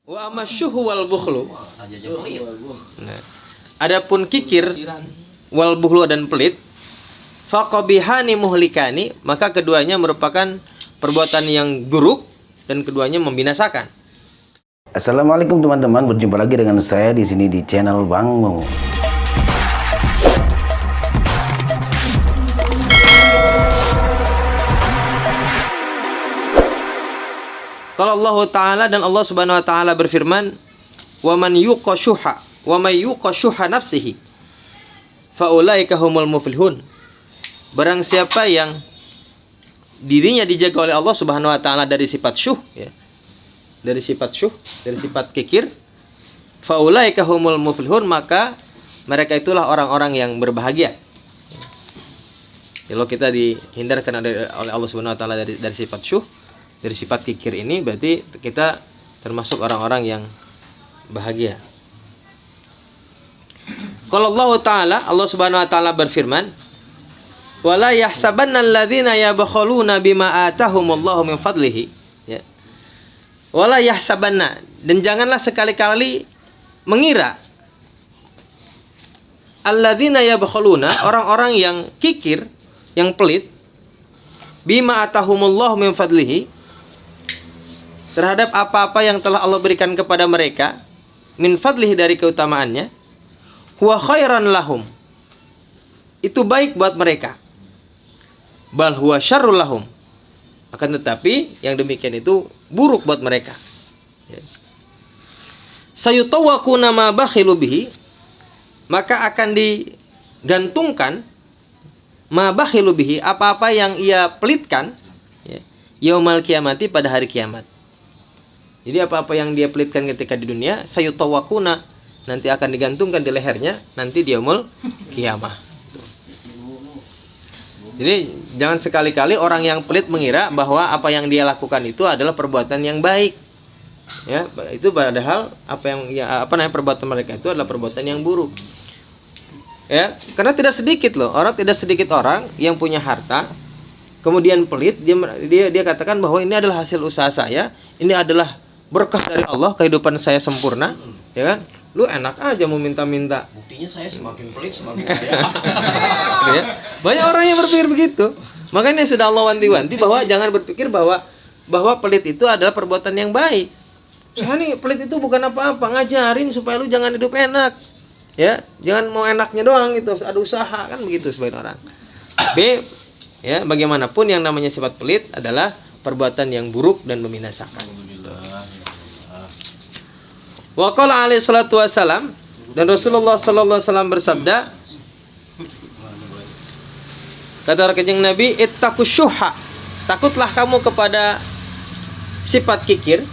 Wa amasyuhu wal bukhlu. Nah, adapun kikir wal bukhlu dan pelit, faqabihani muhlikani, maka keduanya merupakan perbuatan yang buruk dan keduanya membinasakan. Assalamualaikum teman-teman, berjumpa lagi dengan saya di sini di channel Bang Mo. Kalau Allah Ta'ala dan Allah Subhanahu Wa Ta'ala berfirman, wa man yuqa syuha wa may yuqa syuha nafsihi fa ulaika humul muflihun. Barang siapa yang dirinya dijaga oleh Allah Subhanahu Wa Ta'ala dari sifat syuh, ya, dari sifat kikir, fa ulaika humul muflihun, maka mereka itulah orang-orang yang berbahagia. Kalau kita dihindarkan oleh Allah Subhanahu Wa Ta'ala dari sifat syuh, dari sifat kikir ini, berarti kita termasuk orang-orang yang bahagia. Kalau Allah Subhanahu Wa Ta'ala berfirman, wala yahsabanna alladzina yabkhuluna bima atahumullahu min fadlihi, ya. Wala yahsabanna, dan janganlah sekali-kali mengira, alladzina yabkhuluna, orang-orang yang kikir, yang pelit, bima atahumullahu min fadlihi, terhadap apa-apa yang telah Allah berikan kepada mereka, min fadlihi, dari keutamaannya, huwa khairan lahum, itu baik buat mereka, bal huwa syarrul lahum, akan tetapi yang demikian itu buruk buat mereka. Sayutawwaquna ma bakhilu bihi, maka akan digantungkan ma bakhilu bihi, apa-apa yang ia pelitkan, ya, yaumal kiamati, pada hari kiamat. Jadi apa-apa yang dia pelitkan ketika di dunia, sayutawwaquna, nanti akan digantungkan di lehernya nanti di yaumul kiamah. Jadi jangan sekali-kali orang yang pelit mengira bahwa apa yang dia lakukan itu adalah perbuatan yang baik. Ya, itu padahal perbuatan mereka itu adalah perbuatan yang buruk. Ya, karena tidak sedikit orang yang punya harta kemudian pelit, dia katakan bahwa ini adalah hasil usaha saya, ini adalah berkah dari Allah, kehidupan saya sempurna, ya kan? Lu enak aja mau minta-minta. Buktinya saya semakin pelit semakin kaya. Ya. Banyak orang yang berpikir begitu. Makanya sudah Allah wanti-wanti bahwa jangan berpikir bahwa pelit itu adalah perbuatan yang baik. Saya nih pelit itu bukan apa-apa, ngajarin supaya lu jangan hidup enak. Ya, jangan mau enaknya doang gitu, ada usaha, kan begitu sebagian orang. B, ya, bagaimanapun yang namanya sifat pelit adalah perbuatan yang buruk dan membinasakan. Wa qala alaihi salatu wassalam, dan Rasulullah sallallahu alaihi wasallam bersabda, kata Kanjeng Nabi, ittaqus syuha, takutlah kamu kepada sifat kikir,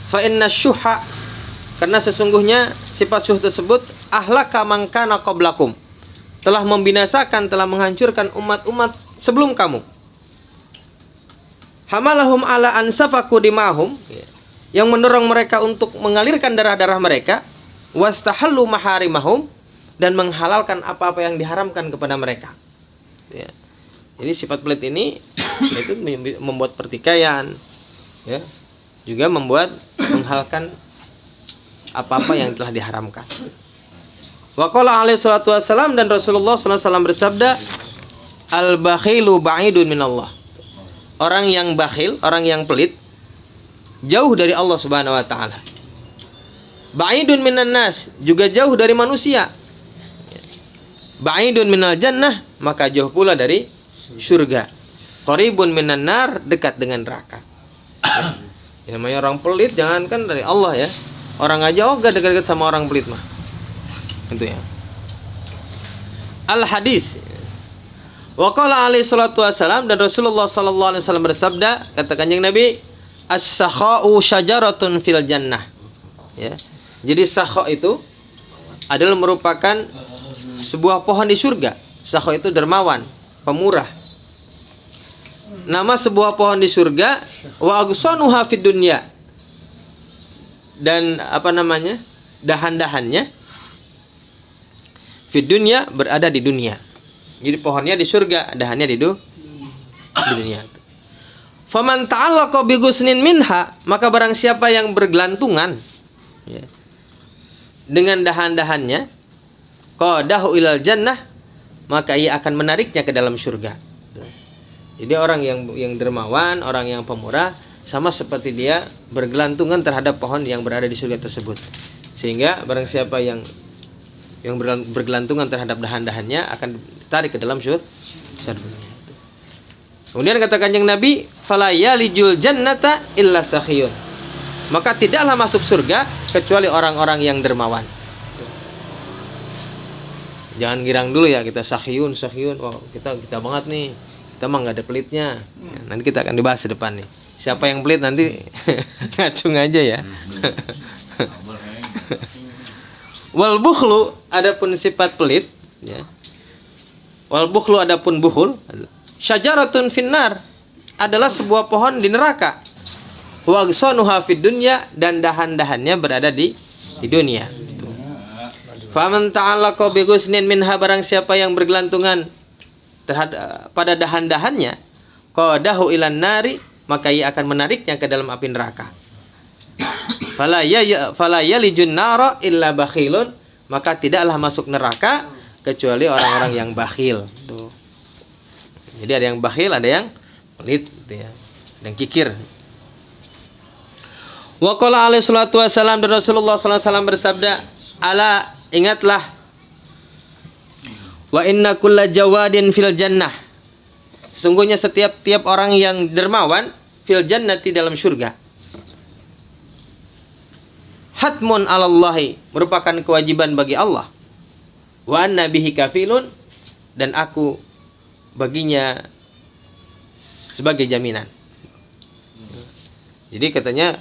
fa inna syuha, karena sesungguhnya sifat syuh tersebut ahlaka man kana qablakum, telah membinasakan, telah menghancurkan umat-umat sebelum kamu. Hamalahum ala ansafaku dimahum, yang mendorong mereka untuk mengalirkan darah-darah mereka, wastahallu maharimahum, dan menghalalkan apa-apa yang diharamkan kepada mereka. Ya. Jadi sifat pelit ini itu membuat pertikaian, ya, juga menghalalkan apa-apa yang telah diharamkan. Wa qala alaihi salatu wassalam, dan Rasulullah sallallahu alaihi wasallam bersabda, al-bakhilu ba'idun minallah. Orang yang bakhil, orang yang pelit, jauh dari Allah Subhanahu Wa Ta'ala. Ba'idun minan nas, juga jauh dari manusia. Ba'idun minal jannah, maka jauh pula dari surga. Qaribun minan nar, dekat dengan neraka. Ya, namanya orang pelit, jangankan dari Allah, ya, orang aja ogah dekat-dekat sama orang pelit mah. Itu ya. Al hadis. Wa qala alaihi salatu wassalam, dan Rasulullah sallallahu alaihi wasallam bersabda, kata Kanjeng Nabi, as-sakha'u syajaratun fil jannah. Ya. Jadi sakha itu adalah merupakan sebuah pohon di surga. Sakha itu dermawan, pemurah. Nama sebuah pohon di surga, wa aghsanuha fid dunya. Dan dahan-dahannya fid dunya, berada di dunia. Jadi pohonnya di surga, dahannya di dunia. Faman ta'allaqa bi ghusnin minha, maka barang siapa yang bergelantungan ya, dengan dahan-dahannya, qadahu ilal jannah, maka ia akan menariknya ke dalam surga. Jadi orang yang dermawan, orang yang pemurah, sama seperti dia bergelantungan terhadap pohon yang berada di surga tersebut. Sehingga barang siapa yang bergelantungan terhadap dahan-dahannya akan ditarik ke dalam surga. Kemudian kata Kanjeng Nabi, fala yalijul jannata illa sakhiyun. Maka tidaklah masuk surga kecuali orang-orang yang dermawan. Jangan girang dulu ya kita sakhiyun. Wah, kita banget nih. Kita mah nggak ada pelitnya. Ya, nanti kita akan dibahas di depan nih. Siapa yang pelit nanti ngacung aja ya. Wal bukhlu, adapun sifat pelit ya. Wal bukhlu, adapun bukhul, syajaratun finnar, adalah sebuah pohon di neraka. Wa agsanuha fid dunya, dan dahan-dahannya berada di dunia. Faman ta'allaqa bi ghusnin minha, barang siapa yang bergelantungan terhadap pada dahan-dahannya, qadahu ilan nari, maka ia akan menariknya ke dalam api neraka. Fala yalijun nara illa bakhilun, maka tidaklah masuk neraka kecuali orang-orang yang bakhil. Tuh. Jadi ada yang bakhil, ada yang pelit, gitu ya. Ada yang kikir. Wa qala alaihi salatu wasallam, dan Rasulullah sallallahu alaihi wasallam bersabda, ala, ingatlah, wa inna kulla jawadin fil jannah, sesungguhnya setiap orang yang dermawan fil jannati, dalam surga. Hatmun 'alallahi, merupakan kewajiban bagi Allah. Wa anna bihi kafilun, dan aku baginya sebagai jaminan. Jadi katanya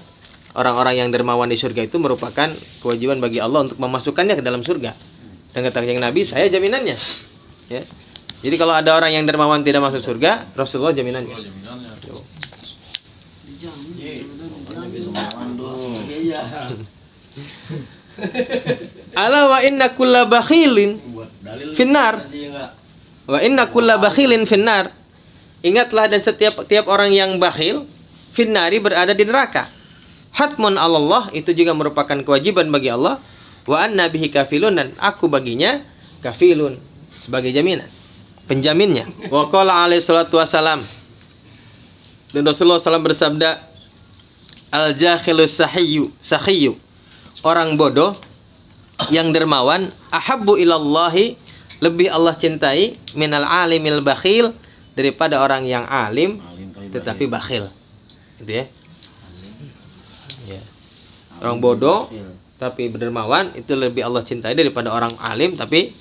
orang-orang yang dermawan di surga itu merupakan kewajiban bagi Allah untuk memasukkannya ke dalam surga. Dan kata Nabi, saya jaminannya. Ya. Jadi kalau ada orang yang dermawan tidak masuk surga, Rasulullah jaminannya. Ala wa inna kulla bakhilin finnar. Wa inna kulla bakhilin finnar. Ingatlah, dan setiap orang yang bakhil finnari, berada di neraka. Hatmun 'alallah, itu juga merupakan kewajiban bagi Allah. Wa anna bihi kafilun, dan aku baginya kafilun, sebagai jaminan, penjaminnya. Wa qala alaihi salatu wasalam, dan Rasulullah SAW bersabda, al jahilus sahiyyu, orang bodoh yang dermawan, ahabbu ilallahi, lebih Allah cintai, minal alimil bakhil, daripada orang yang alim tetapi bakhil. Gitu ya. Ya. Orang bodoh tapi dermawan itu lebih Allah cintai daripada orang alim tapi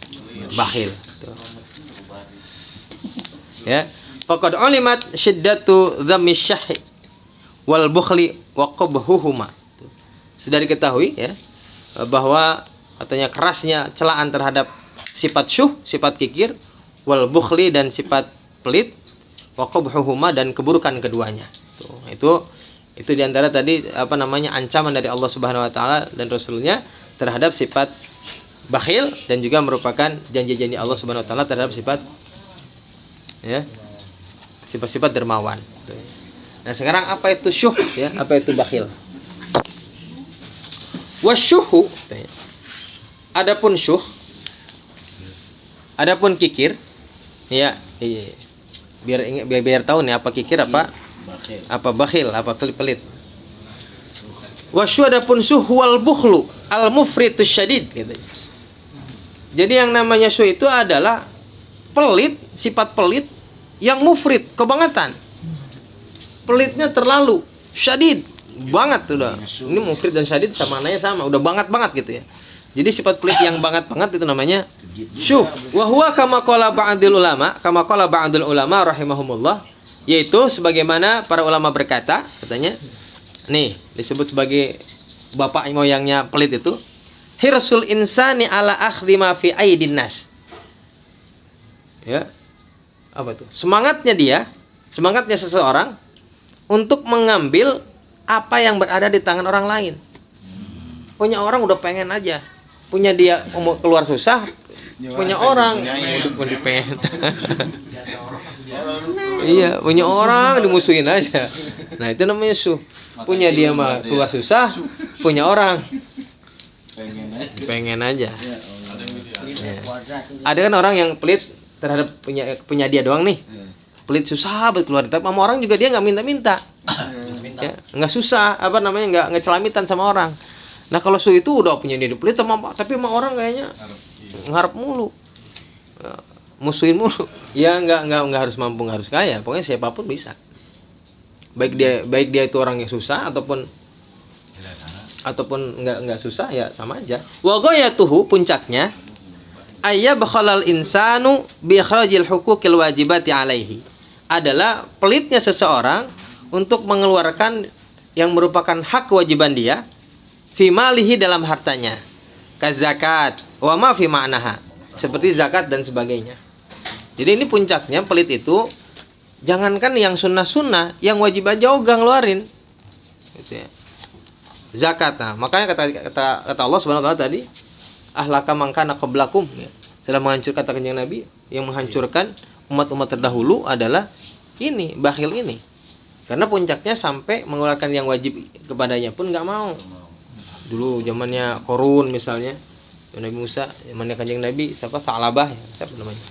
bakhil. Gitu. Ya. Faqad ulimat syiddatu dhammi syahhi wal bukhli wa qabhuhuma. Sudah diketahui ya bahwa katanya kerasnya celaan terhadap sifat syuh, sifat kikir, wal bukhli, dan sifat pelit, wa qabhuhuma, dan keburukan keduanya. Tuh, itu diantara tadi ancaman dari Allah Subhanahu wa taala dan Rasulnya terhadap sifat bakhil, dan juga merupakan janji-janji Allah Subhanahu wa taala terhadap sifat ya, sifat-sifat dermawan. Nah, sekarang apa itu syuh ya? Apa itu bakhil? Wasyuhu, adapun syuh, adapun kikir, ya, iya. Biar tahu nih apa kikir, apa bakhil, apa pelit. Wasyuh, adapun syuh, wal bukhlu al mufritus syadid, gitu. Jadi yang namanya syuh itu adalah pelit, sifat pelit yang mufrid, kebangetan. Pelitnya terlalu syadid, banget udah. Ini mufrid dan syadid maknanya sama, udah banget gitu ya. Jadi sifat pelit yang banget itu namanya syuh. Wa huwa kama qala ba'dul ulama rahimahumullah, yaitu sebagaimana para ulama berkata, katanya nih disebut sebagai bapak moyangnya pelit itu, hirsul insani ala akhdhi ma fi aidin nas. Ya. Apa itu? Semangatnya seseorang untuk mengambil apa yang berada di tangan orang lain. Punya orang udah pengen aja, punya dia mau keluar susah, punya orang mau dipengen. Iya, punya orang dimusuhin aja. Nah, itu namanya su. Punya dia mah keluar susah, punya orang pengen aja. Ya. Ada kan orang yang pelit terhadap punya dia doang nih. Pelit susah buat keluar, tapi sama orang juga dia nggak minta-minta. Ya, nggak susah, nggak celamitan sama orang. Nah kalau su itu udah punya dia pelit tapi sama orang kayaknya ngarep mulu, musuhin mulu. Ya nggak harus mampu, nggak harus kaya, pokoknya siapapun bisa. Baik dia itu orang yang susah ataupun nggak susah ya sama aja. Wa ghayatuhu, puncaknya ayya bakhalal insanu bi ikhrajil huquqil wajibati alaihi, adalah pelitnya seseorang untuk mengeluarkan yang merupakan hak kewajiban dia fi malihi, dalam hartanya, kazakat wa ma fi ma'naha, seperti zakat dan sebagainya. Jadi ini puncaknya pelit itu, jangankan yang sunnah-sunnah, yang wajib aja ogah ngeluarin gitu ya. Zakat. Nah, makanya kata Allah Subhanahu wa taala tadi, ahlaka man kana qablakum, ya. Setelah menghancurkan, kata Kanjeng Nabi, yang menghancurkan umat-umat terdahulu adalah ini, bakhil ini. Karena puncaknya sampai mengeluarkan yang wajib kepadanya pun nggak mau. Dulu zamannya Korun misalnya, Nabi Musa, zamannya Kanjeng Nabi siapa, Sa'labah, siapa namanya.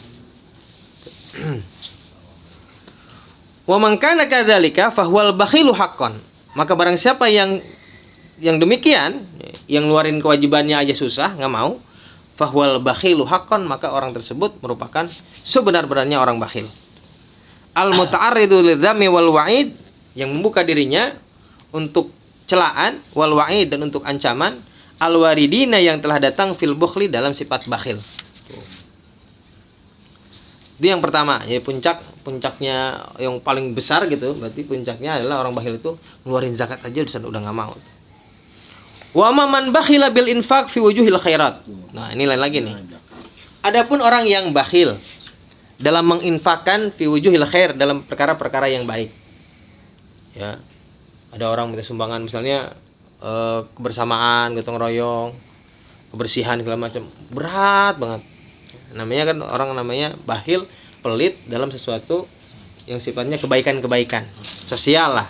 Wa man kana kadzalika fahuwal bakhilu haqqan. Maka barang siapa yang demikian, yang ngeluarin kewajibannya aja susah, nggak mau, fahuwal bakhilu haqqan, maka orang tersebut merupakan sebenar-benarnya orang bakhil. Al muta'arridu lidzami wal wa'id, yang membuka dirinya untuk celaan, wal wa'id, dan untuk ancaman, al waridina, yang telah datang fil bukhli, dalam sifat bakhil. Itu yang pertama, ya puncaknya yang paling besar gitu, berarti puncaknya adalah orang bakhil itu ngeluarin zakat aja udah nggak mau. Wa man bakhila bil infaq fi wujuhil khairat. Nah, ini lain lagi nih. Adapun orang yang bakhil dalam menginfakkan fi wujuhil khair, dalam perkara-perkara yang baik. Ya. Ada orang minta sumbangan misalnya kebersamaan, gotong royong, kebersihan segala macam. Berat banget. Namanya kan orang namanya bakhil, pelit dalam sesuatu yang sifatnya kebaikan-kebaikan sosial lah.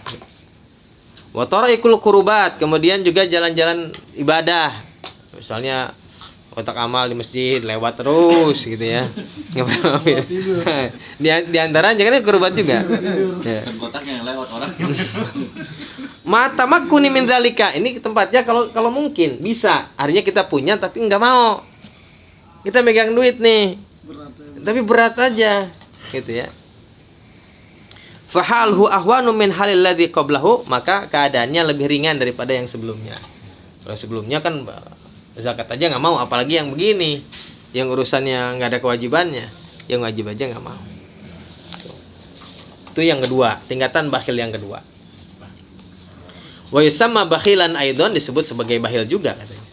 Wa taraikul qurubat, kemudian juga jalan-jalan ibadah. Misalnya kotak amal di masjid lewat terus gitu ya. Di antaranya kan qurubat juga. Ya. Kotak yang lewat orang. Mata makuni min dzalika. Ini tempatnya kalau mungkin bisa. Artinya kita punya tapi enggak mau. Kita megang duit nih. Tapi berat aja gitu ya. Fahalhu ahwanu min halil ladzi qablahu, maka keadaannya lebih ringan daripada yang sebelumnya. Kalau sebelumnya kan zakat aja nggak mau, apalagi yang begini, yang urusannya nggak ada kewajibannya, yang wajib aja nggak mau. Itu yang kedua, tingkatan bakhil yang kedua. Wa yusamma bakhilan aidon, disebut sebagai bakhil juga katanya.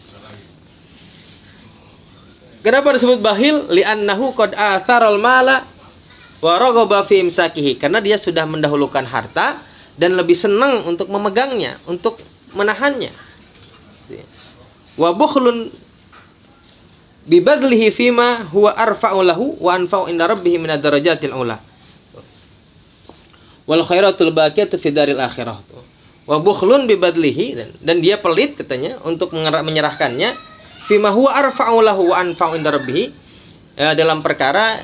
Kenapa disebut bakhil? Li'annahu qad atharal mala wa raghaba fi imsakihi, karena dia sudah mendahulukan harta dan lebih senang untuk memegangnya, untuk menahannya. Wa bukhlun bi badlihi fima huwa arfa'u lahu wa anfa'u inda rabbih min ad-darajatil ula. Wal khairatul baqiyatu fi daril akhirah. Wa bukhlun bi badlihi, dan dia pelit katanya untuk menyerahkannya, fima huwa arfa'u lahu wa anfa'u inda rabbih, dalam perkara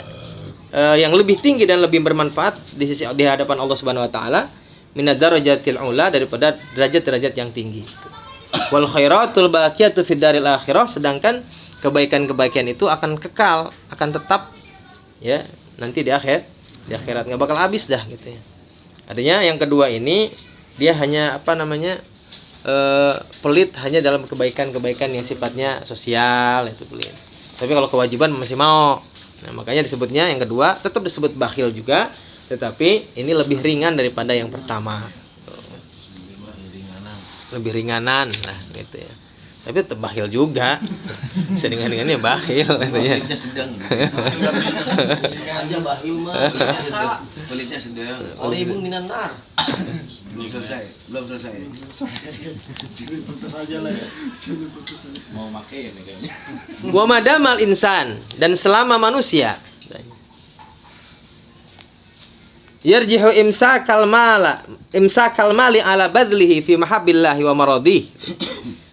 yang lebih tinggi dan lebih bermanfaat di hadapan Allah Subhanahu wa taala, minad darajatil ula, daripada derajat-derajat yang tinggi. Wal khairatul baqiyatu fid daril akhirah, sedangkan kebaikan-kebaikan itu akan kekal, akan tetap ya nanti di akhirat enggak bakal habis dah gitu ya. Artinya yang kedua ini dia hanya pelit hanya dalam kebaikan-kebaikan yang sifatnya sosial, itu pelit. Tapi kalau kewajiban masih mau. Nah, makanya disebutnya yang kedua tetap disebut bakhil juga, tetapi ini lebih ringan daripada yang pertama. Lebih ringanan, nah gitu ya. Tapi tetap bakhil juga. Seringan-ringannya bakhil katanya. Pelitnya sedang. Aja bakhil mah. Pelitnya sedang. Oribun minan nar. Belum selesai. Putus aja lah ya. Mau makai ini kayaknya. Wa madamal insan, dan selama manusia yarjihu imsakal mali ala badlihi fi mahabbillahi wa maradih.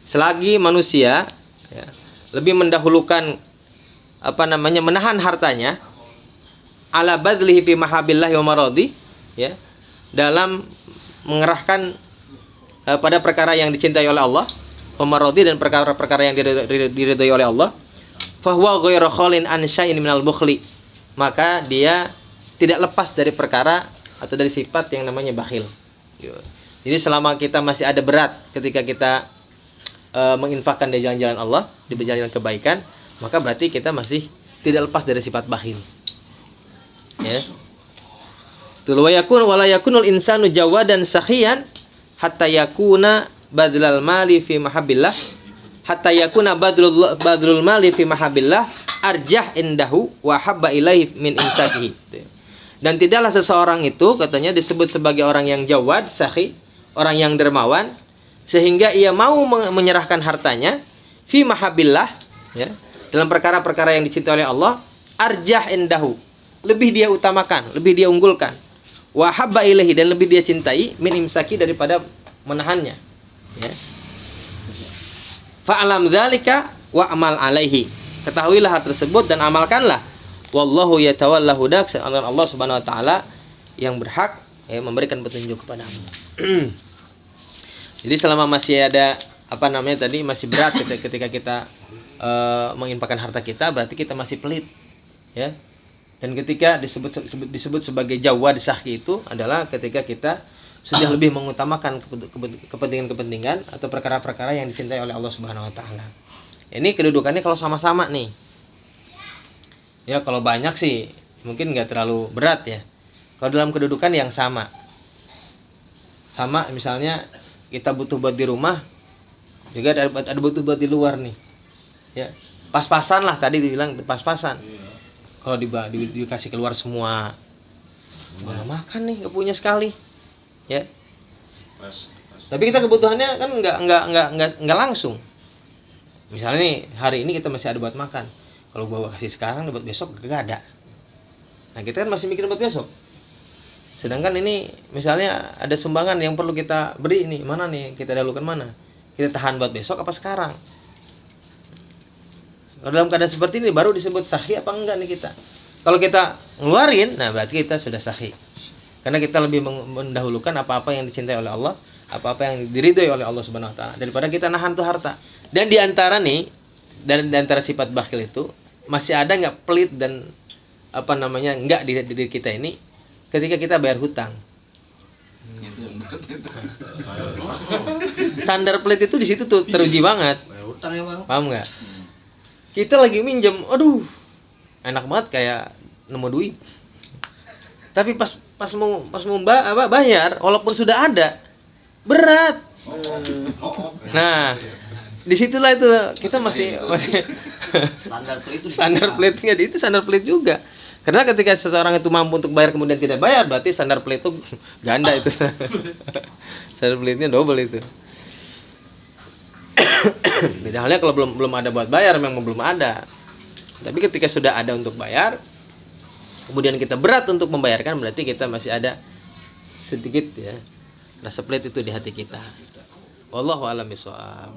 Selagi manusia ya, lebih mendahulukan menahan hartanya ala badlihi fi mahabbillahi wa maradih ya, dalam mengerahkan pada perkara yang dicintai oleh Allah, wa maradih, dan perkara-perkara yang diridhai oleh Allah, fahuwa ghairu khalin an syai'in minal bukhli, maka dia tidak lepas dari perkara atau dari sifat yang namanya bakhil. Jadi selama kita masih ada berat ketika kita menginfakkan di jalan-jalan Allah, di jalan kebaikan, maka berarti kita masih tidak lepas dari sifat bakhil. Ya. Wa la yakunul insanu jawadan sakhiyan hatta yakuna badlal mali fi mahabbillah, hatta yakuna badlul mali fi mahabbillah arjah indahu wa habba ilaihi min imsakihi. Dan tidaklah seseorang itu katanya disebut sebagai orang yang jawad, sakhi, orang yang dermawan, sehingga ia mau menyerahkan hartanya fi mahabbillah ya, dalam perkara-perkara yang dicintai oleh Allah, arjah indahu, lebih dia utamakan, lebih dia unggulkan, wa habba ilaihi, dan lebih dia cintai min imsaki, daripada menahannya ya. Fa'alam dzalika wa amal alaihi, ketahuilah hal tersebut dan amalkanlah. Wallahu yatawalla hudak, Allah Subhanahu wa taala yang berhak ya, memberikan petunjuk kepadamu. Jadi selama masih ada tadi masih berat ketika kita menginfakkan harta kita, berarti kita masih pelit ya. Dan ketika disebut sebagai jawad sakhi itu adalah ketika kita sudah lebih mengutamakan kepentingan-kepentingan atau perkara-perkara yang dicintai oleh Allah Subhanahu wa taala. Ini kedudukannya kalau sama-sama nih. Ya kalau banyak sih mungkin nggak terlalu berat ya. Kalau dalam kedudukan yang sama misalnya kita butuh buat di rumah, juga ada butuh buat di luar nih ya, pas-pasan lah, tadi dibilang pas-pasan. Kalau dikasih keluar semua, nggak makan nih, nggak punya sekali ya. Tapi kita kebutuhannya kan nggak langsung. Misalnya nih hari ini kita masih ada buat makan, kalau gua kasih sekarang buat besok gak ada. Nah kita kan masih mikir buat besok. Sedangkan ini misalnya ada sumbangan yang perlu kita beri nih, mana nih kita dahulukan, mana kita tahan buat besok apa sekarang. Kalau dalam keadaan seperti ini baru disebut sahih apa enggak nih kita. Kalau kita ngeluarin, nah berarti kita sudah sahih. Karena kita lebih mendahulukan apa-apa yang dicintai oleh Allah, apa-apa yang diridhoi oleh Allah Subhanahu wa taala, daripada kita nahan tuh harta. Dan di antara sifat bakhil itu masih ada enggak pelit dan enggak di diri kita ini ketika kita bayar hutang. Standar pelit itu di situ tuh teruji banget. Paham nggak? Kita lagi minjem, aduh, enak banget kayak nemu duit. Tapi pas mau bayar, walaupun sudah ada, berat. Nah, disitulah itu kita masih standar pelitnya itu standar pelit juga. Karena ketika seseorang itu mampu untuk bayar kemudian tidak bayar, berarti standar pelit itu ganda itu. Standar pelitnya double itu. Beda halnya kalau belum ada buat bayar, memang belum ada. Tapi ketika sudah ada untuk bayar, kemudian kita berat untuk membayarkan, berarti kita masih ada sedikit ya rasa pelit itu di hati kita. Wallahu a'lam bishawab.